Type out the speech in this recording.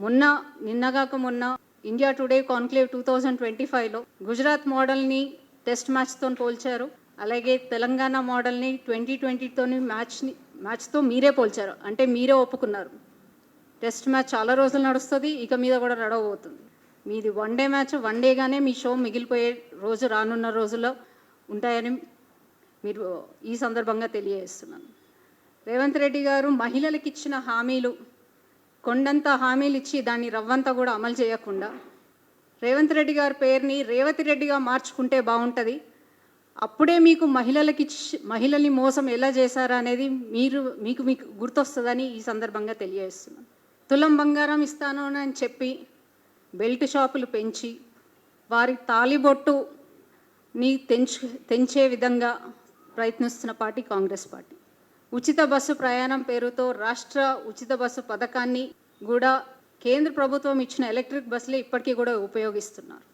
మొన్న India today conclave 2025లో Gujarat మోడల్ని test మ్యాచ్తో పోల్చారు. అలాగే తెలంగాణ మోడల్ని 2020తోని మ్యాచ్తో మీరే పోల్చారు. అంటే మీరే ఒప్పుకున్నారు టెస్ట్ మ్యాచ్ చాలా రోజులు నడుస్తుంది, ఇక మీద కూడా నడవబోతుంది. మీది వన్డే మ్యాచ్, వన్డేగానే మీ షో మిగిలిపోయే రోజు రానున్న రోజుల్లో ఉంటాయని మీరు ఈ సందర్భంగా తెలియజేస్తున్నాను. రేవంత్ రెడ్డి గారు మహిళలకు ఇచ్చిన హామీలు కొండంత హామీలు ఇచ్చి దాన్ని రవ్వంతా కూడా అమలు చేయకుండా రేవంత్ రెడ్డి గారి పేరుని రేవతి రెడ్డిగా మార్చుకుంటే బాగుంటుంది. అప్పుడే మీకు మహిళల్ని మోసం ఎలా చేశారా అనేది మీకు గుర్తొస్తుందని ఈ సందర్భంగా తెలియజేస్తున్నాను. తులం బంగారం ఇస్తాను అని చెప్పి బెల్ట్ షాపులు పెంచి వారి తాలిబొట్టుని తెంచే విధంగా ప్రయత్నిస్తున్న పార్టీ కాంగ్రెస్ పార్టీ. ఉచిత బస్సు ప్రయాణం పేరుతో రాష్ట్ర ఉచిత బస్సు పథకాన్ని కూడా కేంద్ర ప్రభుత్వం ఇచ్చిన ఎలక్ట్రిక్ బస్సులే ఇప్పటికీ కూడా ఉపయోగిస్తున్నారు.